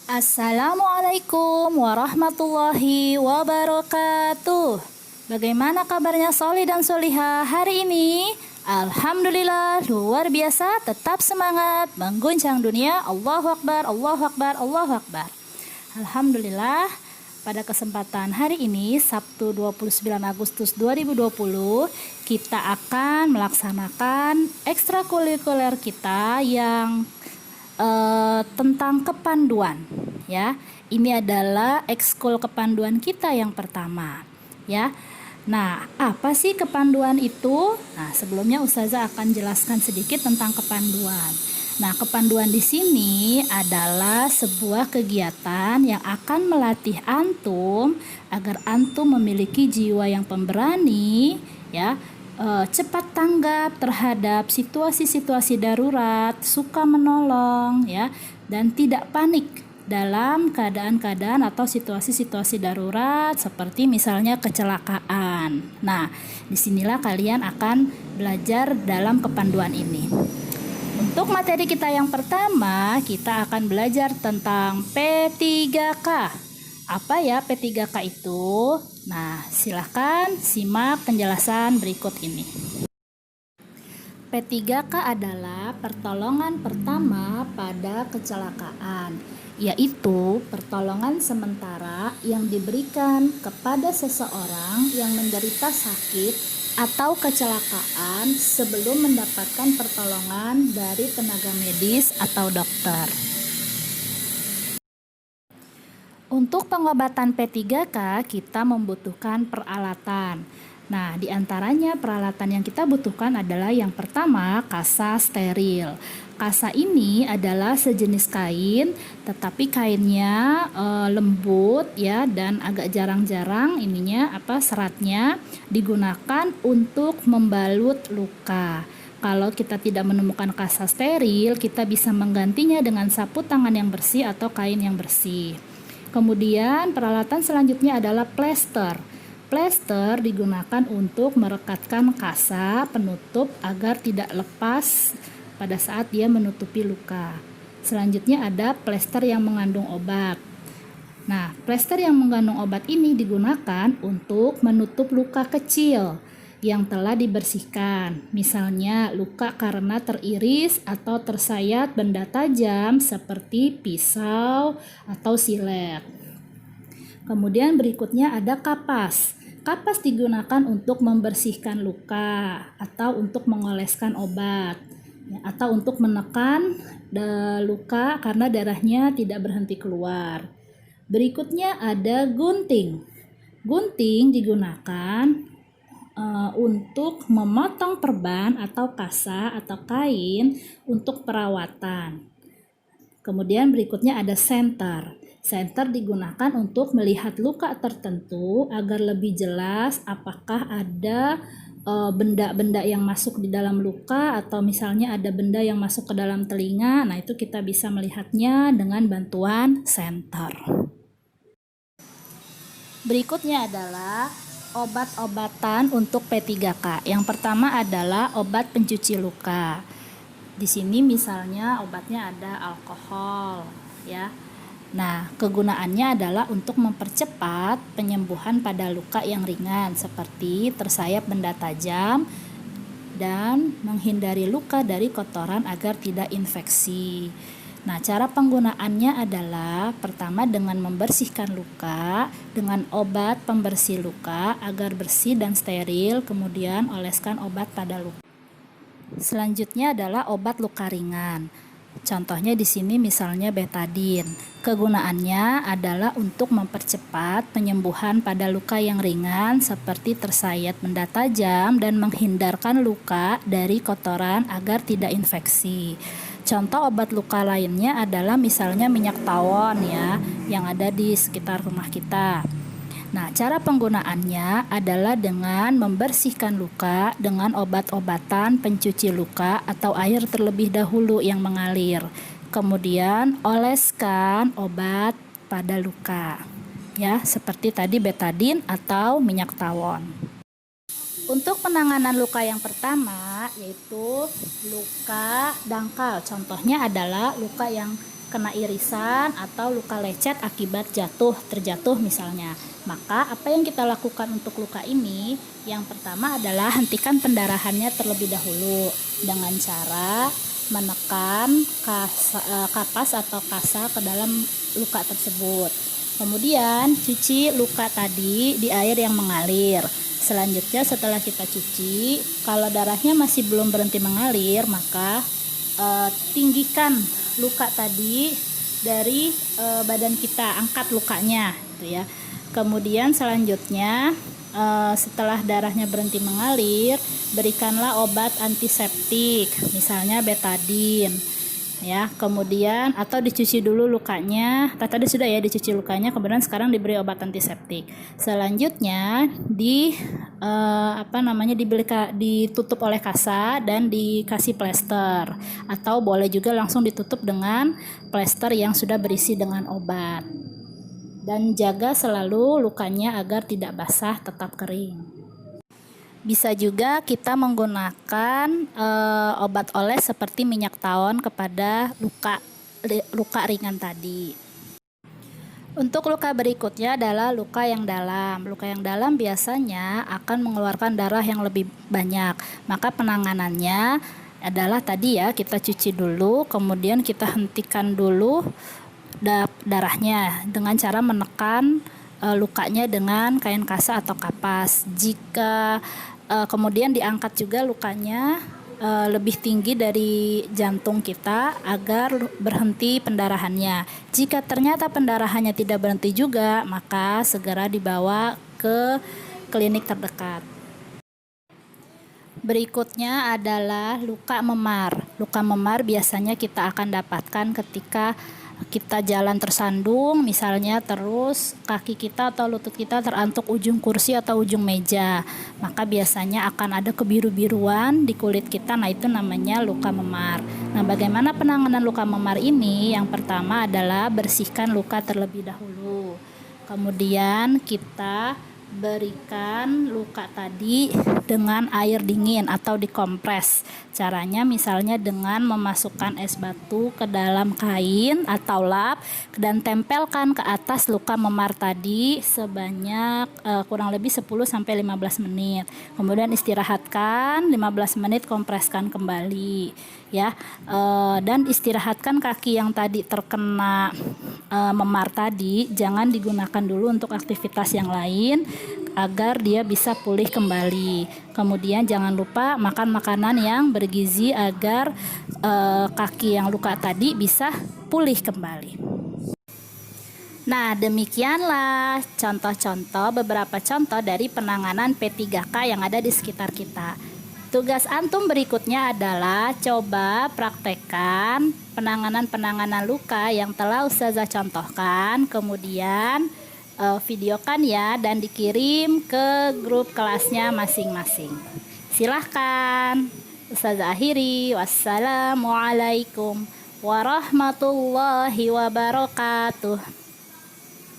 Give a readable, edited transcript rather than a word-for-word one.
Assalamualaikum warahmatullahi wabarakatuh. Bagaimana kabarnya Soli dan Soliha hari ini? Alhamdulillah luar biasa, tetap semangat mengguncang dunia. Allahu Akbar, Allahu Akbar, Allahu Akbar. Alhamdulillah, pada kesempatan hari ini Sabtu 29 Agustus 2020 kita akan melaksanakan ekstrakurikuler kita yang tentang kepanduan ya. Ini adalah ekskul kepanduan kita yang pertama ya. Nah, apa sih kepanduan itu? Nah, sebelumnya Ustazah akan jelaskan sedikit tentang kepanduan. Nah, kepanduan di sini adalah sebuah kegiatan yang akan melatih antum agar antum memiliki jiwa yang pemberani ya, cepat tanggap terhadap situasi-situasi darurat, suka menolong ya, dan tidak panik dalam keadaan-keadaan atau situasi-situasi darurat seperti misalnya kecelakaan. Nah, disinilah kalian akan belajar dalam kepanduan ini. Untuk materi kita yang pertama, kita akan belajar tentang P3K. Apa ya P3K itu? Nah, silahkan simak penjelasan berikut ini. P3K adalah pertolongan pertama pada kecelakaan, yaitu pertolongan sementara yang diberikan kepada seseorang yang menderita sakit atau kecelakaan sebelum mendapatkan pertolongan dari tenaga medis atau dokter. Untuk pengobatan P3K kita membutuhkan peralatan. Nah, diantaranya peralatan yang kita butuhkan adalah yang pertama kasa steril. Kasa ini adalah sejenis kain, tetapi kainnya lembut ya, dan agak jarang-jarang seratnya digunakan untuk membalut luka. Kalau kita tidak menemukan kasa steril, kita bisa menggantinya dengan sapu tangan yang bersih atau kain yang bersih. Kemudian peralatan selanjutnya adalah plester. Plester digunakan untuk merekatkan kasa penutup agar tidak lepas pada saat dia menutupi luka. Selanjutnya ada plester yang mengandung obat. Nah, plester yang mengandung obat ini digunakan untuk menutup luka kecil yang telah dibersihkan. Misalnya luka karena teriris atau tersayat benda tajam seperti pisau atau silet. Kemudian berikutnya ada kapas. Kapas digunakan untuk membersihkan luka atau untuk mengoleskan obat ya, atau untuk menekan luka karena darahnya tidak berhenti keluar. Berikutnya ada gunting. Gunting digunakan untuk memotong perban atau kasa atau kain untuk perawatan. Kemudian berikutnya ada senter. Senter digunakan untuk melihat luka tertentu agar lebih jelas apakah ada benda-benda yang masuk di dalam luka atau misalnya ada benda yang masuk ke dalam telinga. Nah, itu kita bisa melihatnya dengan bantuan senter. Berikutnya adalah obat-obatan untuk P3K. Yang pertama adalah obat pencuci luka. Di sini misalnya obatnya ada alkohol ya. Nah, kegunaannya adalah untuk mempercepat penyembuhan pada luka yang ringan seperti tersayat benda tajam dan menghindari luka dari kotoran agar tidak infeksi. Nah, cara penggunaannya adalah pertama dengan membersihkan luka dengan obat pembersih luka agar bersih dan steril, kemudian oleskan obat pada luka. Selanjutnya adalah obat luka ringan. Contohnya di sini misalnya betadin. Kegunaannya adalah untuk mempercepat penyembuhan pada luka yang ringan seperti tersayat benda tajam dan menghindarkan luka dari kotoran agar tidak infeksi. Contoh obat luka lainnya adalah misalnya minyak tawon ya, yang ada di sekitar rumah kita. Nah, cara penggunaannya adalah dengan membersihkan luka dengan obat-obatan pencuci luka atau air terlebih dahulu yang mengalir. Kemudian oleskan obat pada luka. Ya, seperti tadi betadin atau minyak tawon. Untuk penanganan luka yang pertama yaitu luka dangkal. Contohnya adalah luka yang kena irisan atau luka lecet akibat terjatuh misalnya. Maka apa yang kita lakukan untuk luka ini? Yang pertama adalah hentikan pendarahannya terlebih dahulu dengan cara menekan kapas atau kasa ke dalam luka tersebut. Kemudian cuci luka tadi di air yang mengalir. Selanjutnya setelah kita cuci, kalau darahnya masih belum berhenti mengalir, maka tinggikan luka tadi dari badan kita, angkat lukanya gitu ya. Kemudian selanjutnya setelah darahnya berhenti mengalir, berikanlah obat antiseptik, misalnya betadine ya. Kemudian atau dicuci dulu lukanya. Tadi sudah ya dicuci lukanya, kemudian sekarang diberi obat antiseptik. Selanjutnya ditutup oleh kasa dan dikasih plester, atau boleh juga langsung ditutup dengan plester yang sudah berisi dengan obat. Dan jaga selalu lukanya agar tidak basah, tetap kering. Bisa juga kita menggunakan obat oles seperti minyak tawon kepada luka ringan tadi. Untuk luka berikutnya adalah luka yang dalam. Luka yang dalam biasanya akan mengeluarkan darah yang lebih banyak. Maka penanganannya adalah tadi ya, kita cuci dulu, kemudian kita hentikan dulu darahnya dengan cara menekan lukanya dengan kain kasa atau kapas. Jika kemudian diangkat juga lukanya lebih tinggi dari jantung kita agar berhenti pendarahannya. Jika ternyata pendarahannya tidak berhenti juga, maka segera dibawa ke klinik terdekat. Berikutnya adalah luka memar. Luka memar biasanya kita akan dapatkan ketika kita jalan tersandung misalnya, terus kaki kita atau lutut kita terantuk ujung kursi atau ujung meja, maka biasanya akan ada kebiru-biruan di kulit kita. Nah, itu namanya luka memar. Nah, bagaimana penanganan luka memar ini? Yang pertama adalah bersihkan luka terlebih dahulu, kemudian kita berikan luka tadi dengan air dingin atau dikompres. Caranya misalnya dengan memasukkan es batu ke dalam kain atau lap dan tempelkan ke atas luka memar tadi sebanyak kurang lebih 10-15 menit. Kemudian istirahatkan 15 menit, kompreskan kembali ya. Dan istirahatkan kaki yang tadi terkena memar tadi, jangan digunakan dulu untuk aktivitas yang lain agar dia bisa pulih kembali. Kemudian jangan lupa makan makanan yang bergizi agar kaki yang luka tadi bisa pulih kembali. Nah, demikianlah beberapa contoh dari penanganan P3K yang ada di sekitar kita. Tugas antum berikutnya adalah coba praktekkan penanganan luka yang telah Ustazah contohkan, kemudian videokan ya dan dikirim ke grup kelasnya masing-masing. Silahkan. Ustazah akhiri. Wassalamualaikum warahmatullahi wabarakatuh.